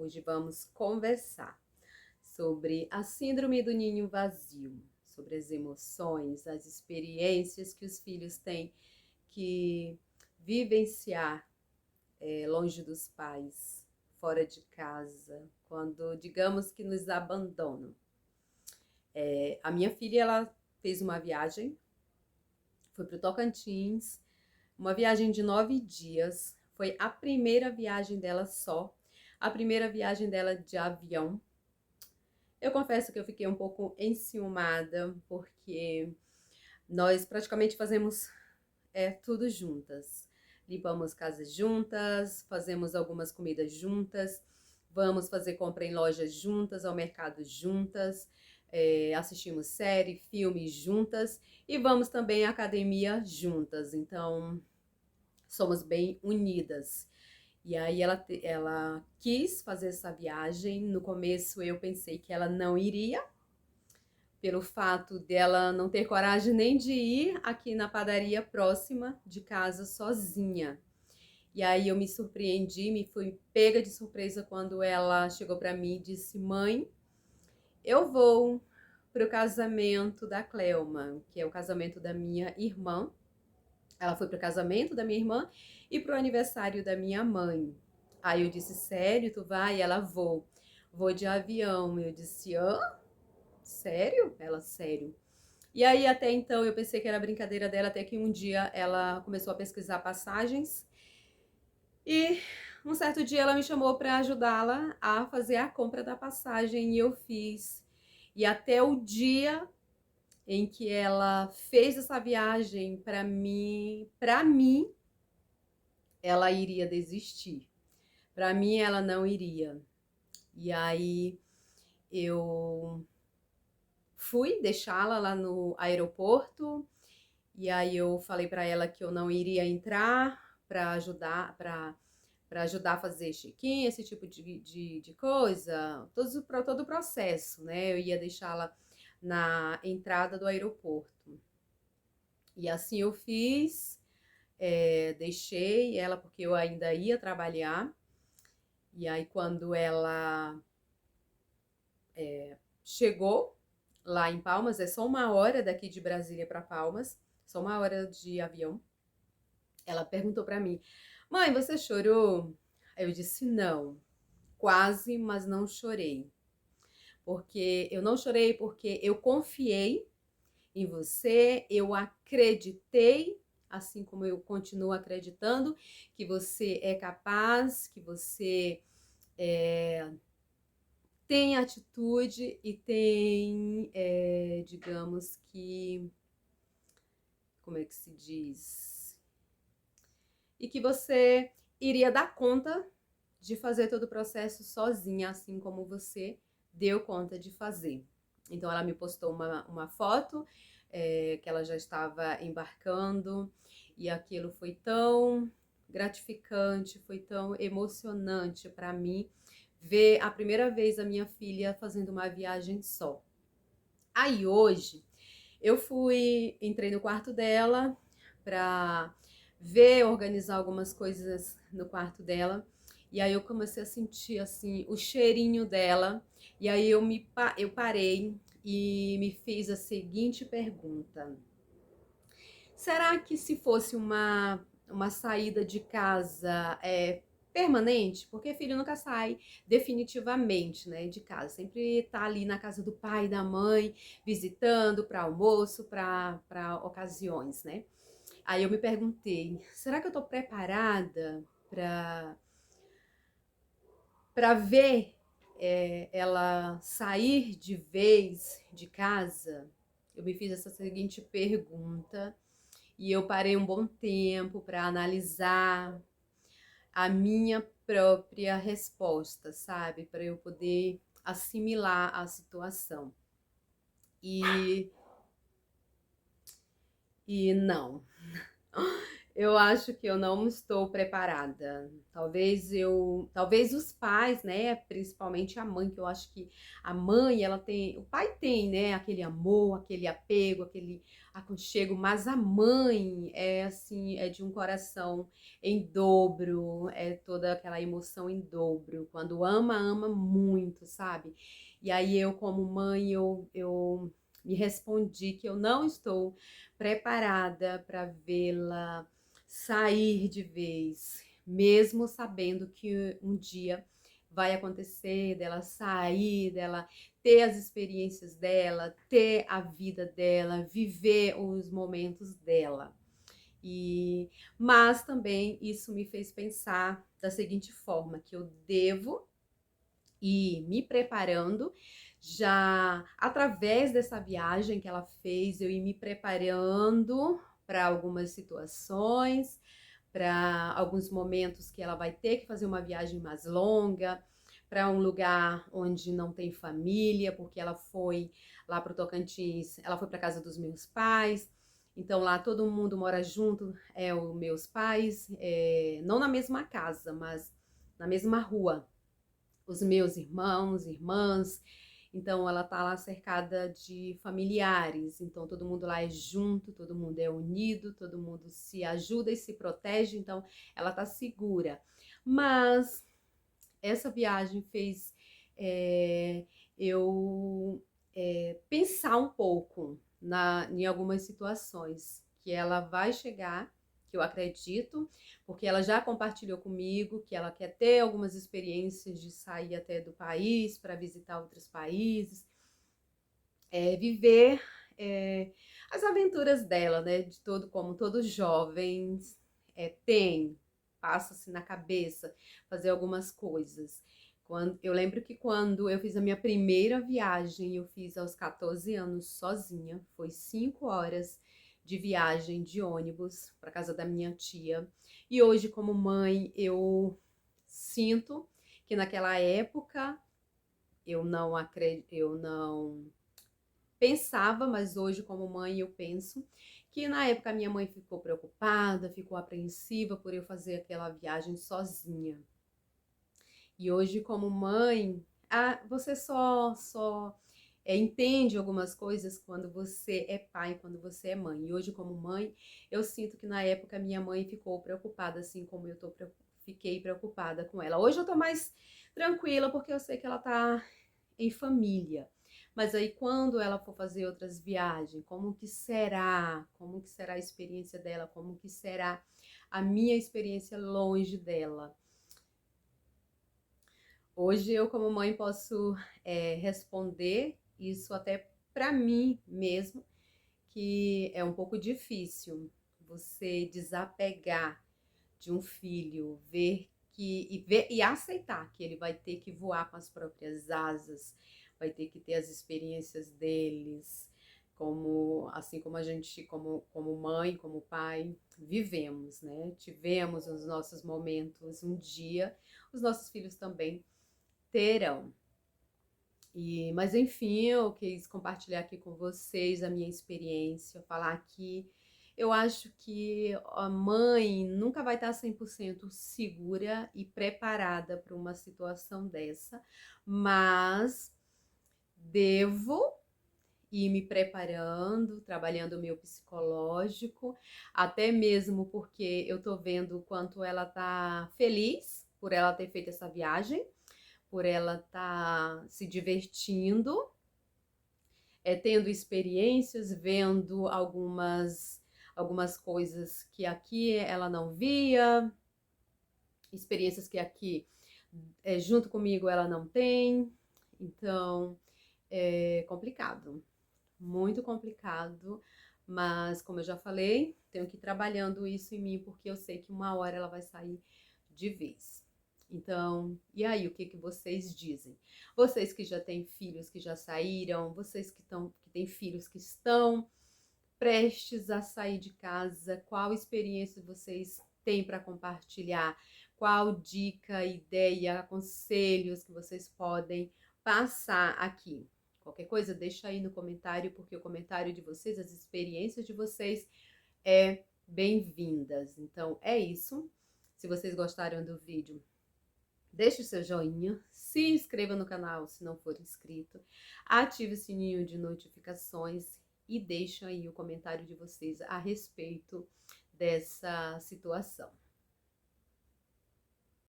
Hoje vamos conversar sobre a síndrome do ninho vazio, sobre as emoções, as experiências que os filhos têm que vivenciar longe dos pais, fora de casa, quando digamos que nos abandonam. A minha filha, ela fez uma viagem, foi para o Tocantins, uma viagem de 9 dias, foi a primeira viagem dela só, a primeira viagem dela de avião. Eu confesso que eu fiquei um pouco enciumada, porque nós praticamente fazemos tudo juntas. Limpamos casas juntas, fazemos algumas comidas juntas, vamos fazer compra em lojas juntas, ao mercado juntas, assistimos série, filmes juntas e vamos também à academia juntas. Então, somos bem unidas. E aí ela quis fazer essa viagem. No começo eu pensei que ela não iria, pelo fato dela não ter coragem nem de ir aqui na padaria próxima de casa sozinha. E aí eu me surpreendi, me fui pega de surpresa quando ela chegou para mim e disse: "Mãe, eu vou para o casamento da Cleoma, que é o casamento da minha irmã." Ela foi para o casamento da minha irmã e para o aniversário da minha mãe. Aí eu disse: "Sério, tu vai?" E ela: "Vou de avião." Eu disse: "Hã? Sério?" Ela: "Sério." E aí até então eu pensei que era brincadeira dela, até que um dia ela começou a pesquisar passagens e um certo dia ela me chamou para ajudá-la a fazer a compra da passagem e eu fiz. E até o dia em que ela fez essa viagem, para mim ela iria desistir. Para mim ela não iria. E aí eu fui deixá-la lá no aeroporto e aí eu falei para ela que eu não iria entrar para ajudar a fazer check-in, esse tipo de coisa, todo o processo, né? Eu ia deixá-la na entrada do aeroporto. E assim eu fiz, deixei ela porque eu ainda ia trabalhar. E aí quando ela chegou lá em Palmas, é só 1 hora daqui de Brasília para Palmas, só 1 hora de avião. Ela perguntou para mim: "Mãe, você chorou?" Eu disse: "Não, quase, mas não chorei." Porque eu não chorei porque eu confiei em você, eu acreditei, assim como eu continuo acreditando, que você é capaz, que você tem atitude e tem, digamos que, como é que se diz? E que você iria dar conta de fazer todo o processo sozinha, assim como você deu conta de fazer. Então ela me postou uma foto que ela já estava embarcando e aquilo foi tão gratificante, foi tão emocionante para mim ver a primeira vez a minha filha fazendo uma viagem só. Aí hoje entrei no quarto dela para ver, organizar algumas coisas no quarto dela. E aí eu comecei a sentir assim o cheirinho dela. E aí eu parei e me fiz a seguinte pergunta: será que se fosse uma saída de casa permanente? Porque filho nunca sai definitivamente, né, de casa. Sempre tá ali na casa do pai e da mãe, visitando para almoço, para ocasiões, né? Aí eu me perguntei: será que eu tô preparada para ver ela sair de vez de casa? Eu me fiz essa seguinte pergunta e eu parei um bom tempo para analisar a minha própria resposta, sabe? Para eu poder assimilar a situação. E não. Eu acho que eu não estou preparada. Talvez os pais, né, principalmente a mãe, que eu acho que a mãe, ela tem, o pai tem, né, aquele amor, aquele apego, aquele aconchego, mas a mãe é assim, é de um coração em dobro, é toda aquela emoção em dobro. Quando ama, ama muito, sabe? E aí eu, como mãe, eu me respondi que eu não estou preparada para vê-la sair de vez, mesmo sabendo que um dia vai acontecer dela sair, dela ter as experiências dela, ter a vida dela, viver os momentos dela. E mas também isso me fez pensar da seguinte forma, que eu devo ir me preparando já através dessa viagem que ela fez, eu ir me preparando para algumas situações, para alguns momentos que ela vai ter que fazer uma viagem mais longa, para um lugar onde não tem família, porque ela foi lá para o Tocantins, ela foi para casa dos meus pais. Então lá todo mundo mora junto, os meus pais, não na mesma casa, mas na mesma rua. Os meus irmãos, irmãs, então ela tá lá cercada de familiares, então todo mundo lá é junto, todo mundo é unido, todo mundo se ajuda e se protege, então ela tá segura. Mas essa viagem fez é, eu pensar um pouco em algumas situações que ela vai chegar, que eu acredito, porque ela já compartilhou comigo que ela quer ter algumas experiências de sair até do país para visitar outros países, viver as aventuras dela, né? De todo como todos jovens tem, passa-se na cabeça fazer algumas coisas. Eu lembro que quando eu fiz a minha primeira viagem, eu fiz aos 14 anos sozinha, foi 5 horas de viagem de ônibus para casa da minha tia. E hoje, como mãe, eu sinto que naquela época eu não pensava, mas hoje, como mãe, eu penso que na época a minha mãe ficou preocupada, ficou apreensiva por eu fazer aquela viagem sozinha. E hoje, como mãe, você só entende algumas coisas quando você é pai, quando você é mãe. E hoje, como mãe, eu sinto que na época minha mãe ficou preocupada, assim como fiquei preocupada com ela. Hoje eu tô mais tranquila porque eu sei que ela tá em família. Mas aí quando ela for fazer outras viagens, como que será? Como que será a experiência dela? Como que será a minha experiência longe dela? Hoje eu, como mãe, posso responder isso até para mim mesmo, que é um pouco difícil você desapegar de um filho, ver e aceitar que ele vai ter que voar com as próprias asas, vai ter que ter as experiências deles, como assim como a gente, como mãe, como pai, vivemos, né? Tivemos os nossos momentos um dia, os nossos filhos também terão. Mas enfim, eu quis compartilhar aqui com vocês a minha experiência, falar que eu acho que a mãe nunca vai estar 100% segura e preparada para uma situação dessa, mas devo ir me preparando, trabalhando o meu psicológico, até mesmo porque eu tô vendo o quanto ela tá feliz por ela ter feito essa viagem, por ela estar se divertindo, tendo experiências, vendo algumas coisas que aqui ela não via, experiências que aqui junto comigo ela não tem. Então é complicado, muito complicado. Mas como eu já falei, tenho que ir trabalhando isso em mim porque eu sei que uma hora ela vai sair de vez. Então, e aí, o que que vocês dizem? Vocês que já têm filhos que já saíram, vocês que têm filhos que estão prestes a sair de casa, qual experiência vocês têm para compartilhar? Qual dica, ideia, conselhos que vocês podem passar aqui? Qualquer coisa, deixa aí no comentário, porque o comentário de vocês, as experiências de vocês é bem-vindas. Então é isso. Se vocês gostaram do vídeo, deixe o seu joinha, se inscreva no canal se não for inscrito, ative o sininho de notificações e deixem aí o comentário de vocês a respeito dessa situação.